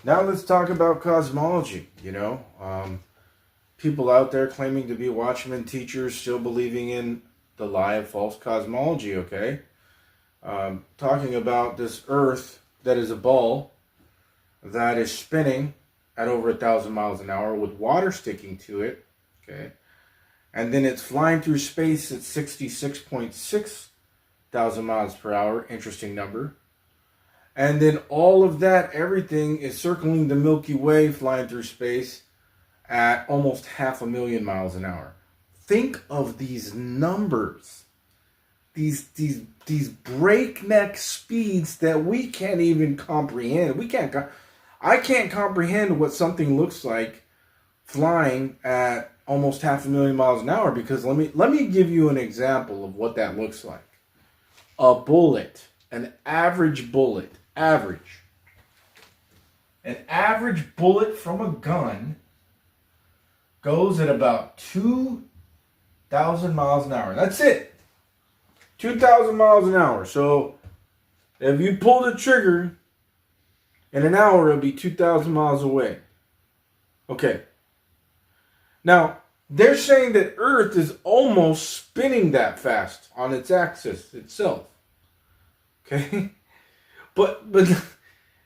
Now let's talk about cosmology. People out there claiming to be watchmen teachers still believing in the lie of false cosmology, okay? Talking about this earth that is a ball that is spinning at over 1,000 miles an hour with water sticking to it, okay? And then it's flying through space at 66.6 thousand miles per hour. Interesting number. And then all of that, everything is circling the Milky Way, flying through space at almost 500,000 miles an hour. Think of these numbers, these breakneck speeds that we can't even comprehend. I can't comprehend what something looks like flying at almost 500,000 miles an hour, because let me give you an example of what that looks like. A bullet, an average bullet, an average bullet from a gun goes at about 2,000 miles an hour. That's it. 2,000 miles an hour. So if you pull the trigger in an hour, it'll be 2,000 miles away. Okay. Now, they're saying that Earth is almost spinning that fast on its axis itself. Okay? But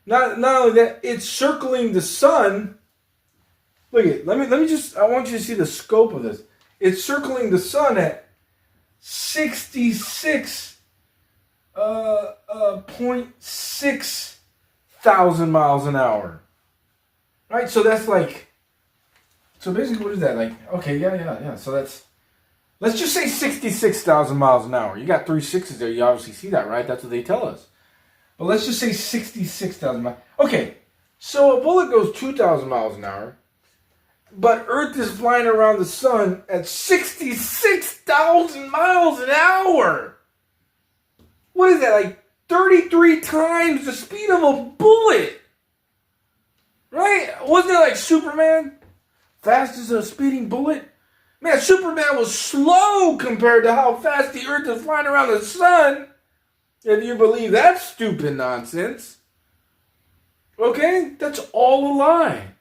not only that, it's circling the sun. Look at, let me just, I want you to see the scope of this. It's circling the sun at 66.6 thousand miles an hour. Right? So that's like, so basically what is that? Like, okay, yeah. So that's, let's just say 66,000 miles an hour. You got three sixes there. You obviously see that, right? That's what they tell us. But let's just say 66,000 miles. Okay, so a bullet goes 2,000 miles an hour, but Earth is flying around the sun at 66,000 miles an hour. What is that, like 33 times the speed of a bullet? Right? Wasn't it like Superman? Fast as a speeding bullet? Man, Superman was slow compared to how fast the Earth is flying around the sun. If you believe that stupid nonsense. Okay? That's all a lie.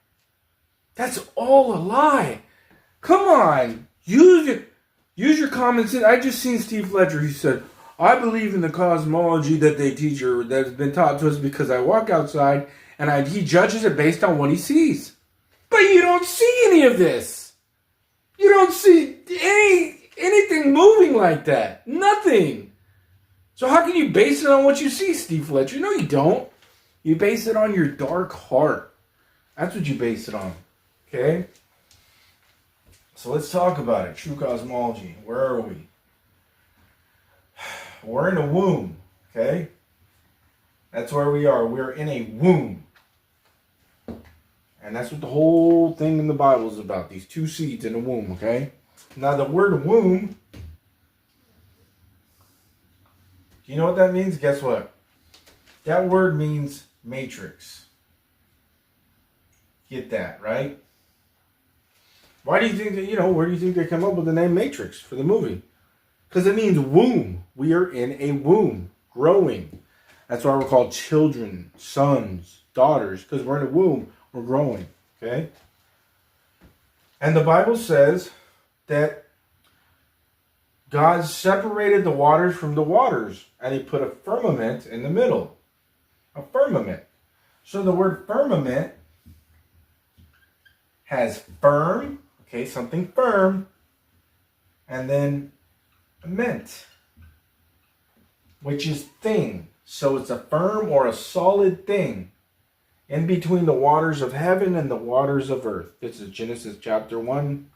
That's all a lie. Come on. Use your common sense. I just seen Steve Fletcher. He said, I believe in the cosmology that they teach or that's been taught to us because I walk outside and he judges it based on what he sees. But you don't see any of this. You don't see anything moving like that. Nothing. So how can you base it on what you see, Steve Fletcher? No, you don't. You base it on your dark heart. That's what you base it on. Okay? So let's talk about it. True cosmology. Where are we? We're in a womb. Okay? That's where we are. We're in a womb. And that's what the whole thing in the Bible is about. These two seeds in a womb. Okay? Now the word womb, you know what that means? Guess what? That word means matrix. Get that, right? Why do you think that, where do you think they come up with the name Matrix for the movie? Because it means womb. We are in a womb, growing. That's why we're called children, sons, daughters, because we're in a womb, we're growing, okay? And the Bible says that God separated the waters from the waters, and he put a firmament in the middle. A firmament. So the word firmament has firm, okay, something firm, and then ment, which is thing. So it's a firm or a solid thing in between the waters of heaven and the waters of earth. This is Genesis chapter 1.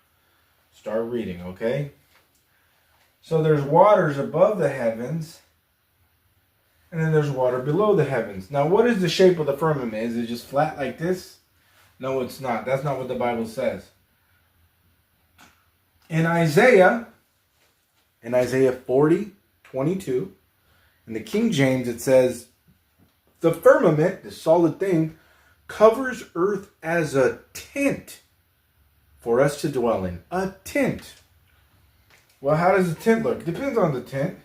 Start reading, okay? So there's waters above the heavens, and then there's water below the heavens. Now, what is the shape of the firmament? Is it just flat like this? No, it's not. That's not what the Bible says. In Isaiah 40:22, in the King James, it says, the firmament, the solid thing, covers earth as a tent for us to dwell in. A tent. Well, how does a tent look? Depends on the tent.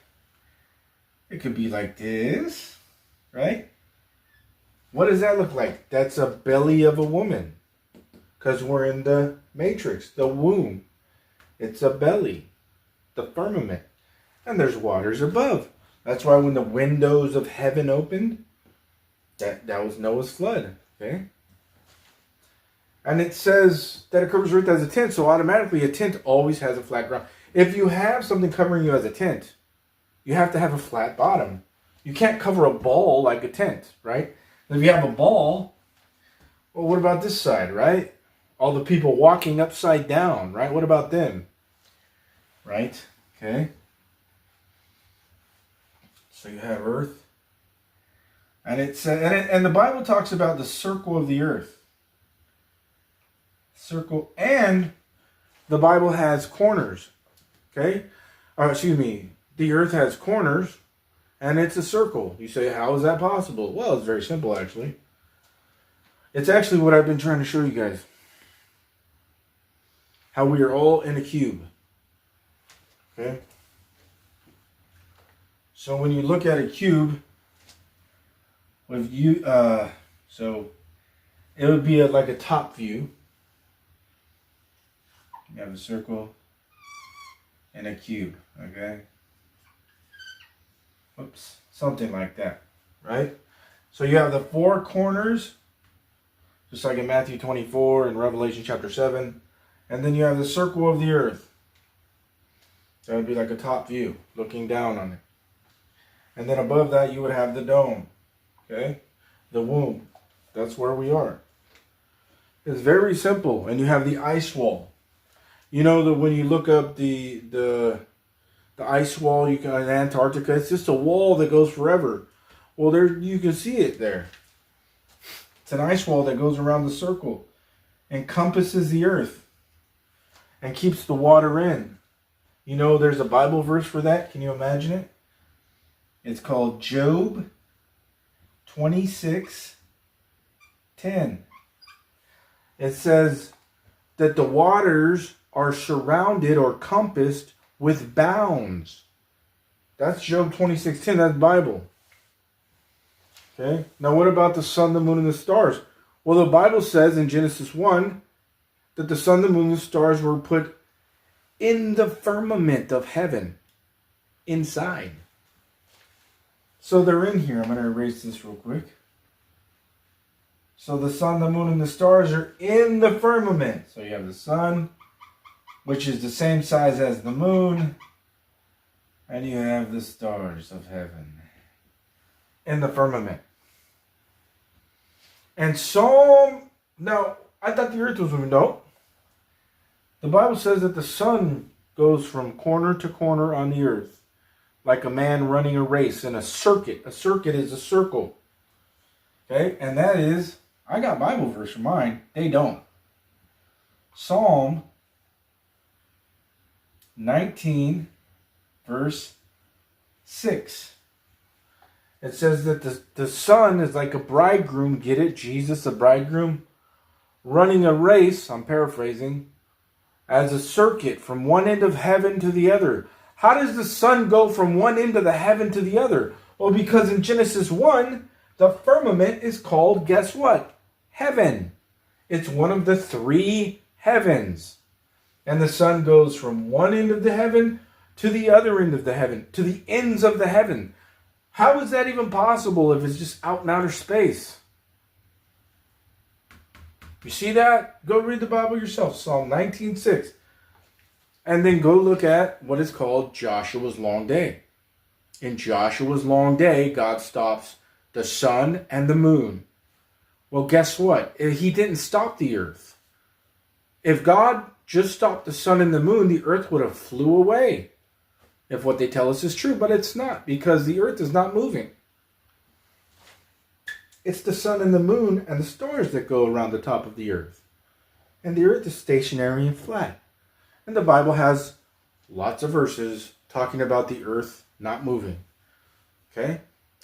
It could be like this, right? What does that look like? That's a belly of a woman. Because we're in the matrix, the womb. It's a belly, the firmament. And there's waters above. That's why when the windows of heaven opened, that was Noah's flood. Okay? And it says that it covers earth as a tent, so automatically a tent always has a flat ground. If you have something covering you as a tent, you have to have a flat bottom. You can't cover a ball like a tent, right? If you have a ball, well, what about this side, right? All the people walking upside down, right? What about them? Right? Okay. So you have earth. And and the Bible talks about the circle of the earth. Circle, and the Bible has corners. Okay? The earth has corners, and it's a circle. You say, how is that possible? Well, it's very simple, actually. It's actually what I've been trying to show you guys. How we are all in a cube. Okay? So when you look at a cube, so it would be like a top view. You have a circle and a cube, okay? Oops, something like that, right? So you have the four corners, just like in Matthew 24 and Revelation chapter 7. And then you have the circle of the earth. That would be like a top view, looking down on it. And then above that, you would have the dome, okay? The womb. That's where we are. It's very simple. And you have the ice wall. You know that when you look up the ice wall in Antarctica, it's just a wall that goes forever. Well, there you can see it there. It's an ice wall that goes around the circle, encompasses the earth, and keeps the water in. You know, there's a Bible verse for that. Can you imagine it? It's called Job 26:10. It says that the waters are surrounded or compassed with bounds. That's Job 26:10. That's Bible. Okay. Now what about the sun, the moon, and the stars? Well, the Bible says in Genesis 1 that the sun, the moon, and the stars were put in the firmament of heaven, inside. So they're in here. I'm going to erase this real quick. So the sun, the moon, and the stars are in the firmament. So you have the sun, which is the same size as the moon, and you have the stars of heaven in the firmament. And now, I thought the earth was moving. No. The Bible says that the sun goes from corner to corner on the earth, like a man running a race in a circuit. A circuit is a circle. Okay? And that is, I got Bible verse for mine. They don't. Psalm 19, verse 6. It says that the sun is like a bridegroom. Get it? Jesus, the bridegroom, running a race, I'm paraphrasing, as a circuit from one end of heaven to the other. How does the sun go from one end of the heaven to the other? Well, because in Genesis 1, the firmament is called, guess what? Heaven. It's one of the three heavens. And the sun goes from one end of the heaven to the other end of the heaven, to the ends of the heaven. How is that even possible if it's just out in outer space? You see that? Go read the Bible yourself, Psalm 19:6. And then go look at what is called Joshua's long day. In Joshua's long day, God stops the sun and the moon. Well, guess what? He didn't stop the earth. If God just stopped the sun and the moon, the earth would have flew away. If what they tell us is true, but it's not, because the earth is not moving. It's the sun and the moon and the stars that go around the top of the earth. And the earth is stationary and flat. And the Bible has lots of verses talking about the earth not moving. Okay?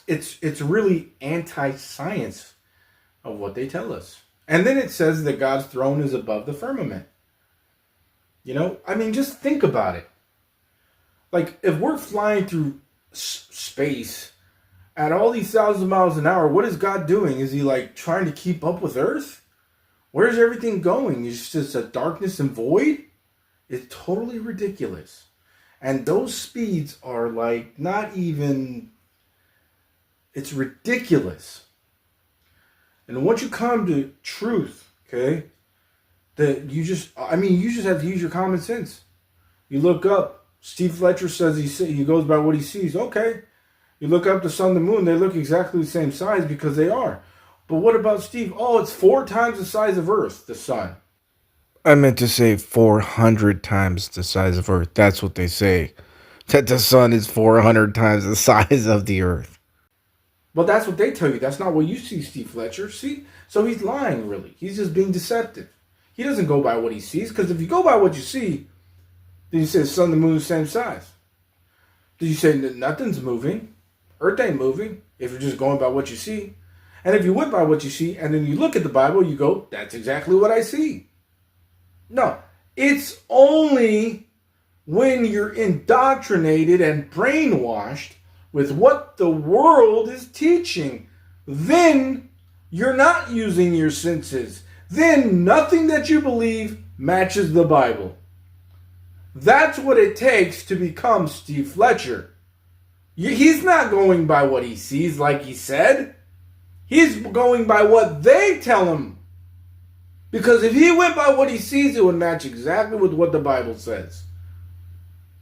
It's really anti-science of what they tell us. And then it says that God's throne is above the firmament. You know, I mean, just think about it. Like, if we're flying through space at all these thousands of miles an hour, what is God doing? Is he like trying to keep up with Earth? Where's everything going? It's just a darkness and void? It's totally ridiculous. And those speeds are like not even, it's ridiculous. And once you come to truth, okay, that you just have to use your common sense. You look up, Steve Fletcher says he goes by what he sees. Okay. You look up the sun and the moon, they look exactly the same size because they are. But what about Steve? Oh, it's 4 times the size of Earth, the sun. I meant to say 400 times the size of Earth. That's what they say. That the sun is 400 times the size of the Earth. Well, that's what they tell you. That's not what you see, Steve Fletcher. See? So he's lying, really. He's just being deceptive. He doesn't go by what he sees, because if you go by what you see, then you say the sun and the moon are the same size. Then you say that nothing's moving. Earth ain't moving if you're just going by what you see. And if you went by what you see, and then you look at the Bible, you go, that's exactly what I see. No, it's only when you're indoctrinated and brainwashed with what the world is teaching. Then you're not using your senses. Then nothing that you believe matches the Bible. That's what it takes to become Steve Fletcher. He's not going by what he sees, like he said. He's going by what they tell him. Because if he went by what he sees, it would match exactly with what the Bible says.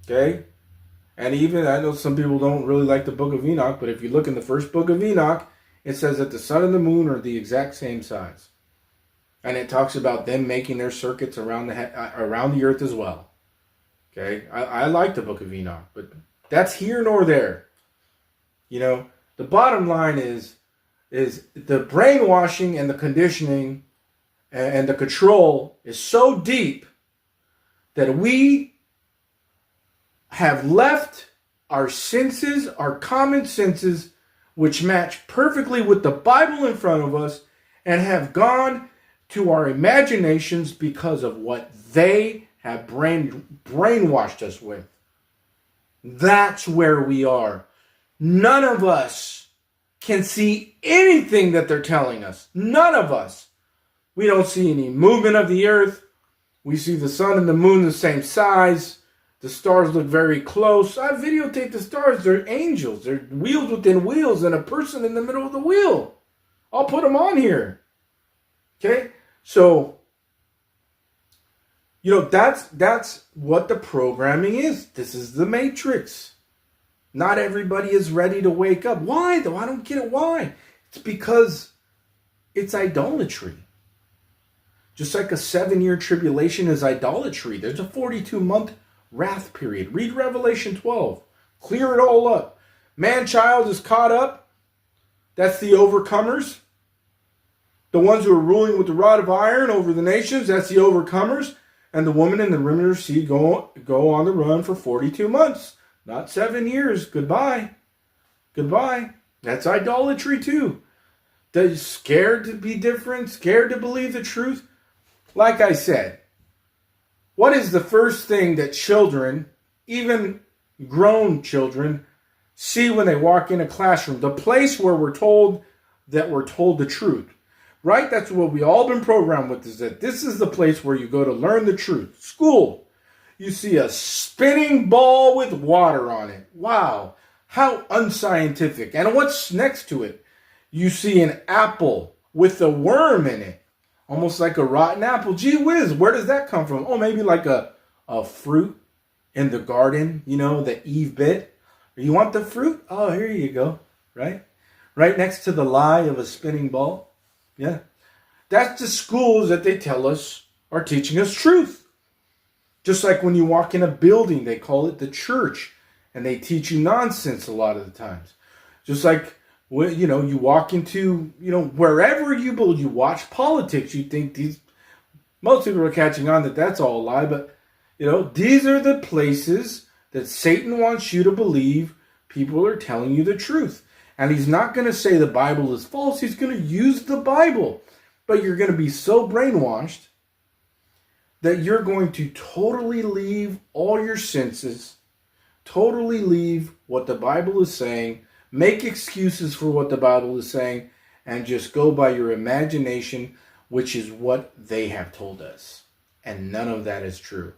Okay? And even, I know some people don't really like the book of Enoch, but if you look in the first book of Enoch, it says that the sun and the moon are the exact same size. And it talks about them making their circuits around the earth as well. Okay? I like the book of Enoch, but that's here nor there. You know, the bottom line is the brainwashing and the conditioning and the control is so deep that we have left our senses, our common senses, which match perfectly with the Bible in front of us, and have gone to our imaginations because of what they have brainwashed us with. That's where we are. None of us can see anything that they're telling us. None of us. We don't see any movement of the earth. We see the sun and the moon the same size. The stars look very close. I videotaped the stars. They're angels. They're wheels within wheels and a person in the middle of the wheel. I'll put them on here. Okay? So, you know, that's what the programming is. This is the Matrix. Not everybody is ready to wake up. Why, though? I don't get it. Why? It's because it's idolatry. Just like a 7-year tribulation is idolatry. There's a 42-month wrath period. Read Revelation 12. Clear it all up. Man-child is caught up. That's the overcomers. The ones who are ruling with the rod of iron over the nations, that's the overcomers. And the woman in the remnant of seed go on the run for 42 months. Not 7 years. Goodbye. Goodbye. That's idolatry too. They're scared to be different, scared to believe the truth. Like I said, what is the first thing that children, even grown children, see when they walk in a classroom? The place where we're told the truth. Right? That's what we all been programmed with, is that this is the place where you go to learn the truth. School. You see a spinning ball with water on it. Wow. How unscientific. And what's next to it? You see an apple with a worm in it. Almost like a rotten apple. Gee whiz, where does that come from? Oh, maybe like a fruit in the garden, you know, that Eve bit. You want the fruit? Oh, here you go. Right? Right next to the lie of a spinning ball. Yeah. That's the schools that they tell us are teaching us truth. Just like when you walk in a building, they call it the church, and they teach you nonsense a lot of the times. Just like, you know, you walk into, you know, wherever you watch politics, you think most people are catching on that that's all a lie, but, you know, these are the places that Satan wants you to believe people are telling you the truth. And he's not going to say the Bible is false. He's going to use the Bible. But you're going to be so brainwashed that you're going to totally leave all your senses, totally leave what the Bible is saying, make excuses for what the Bible is saying, and just go by your imagination, which is what they have told us. And none of that is true.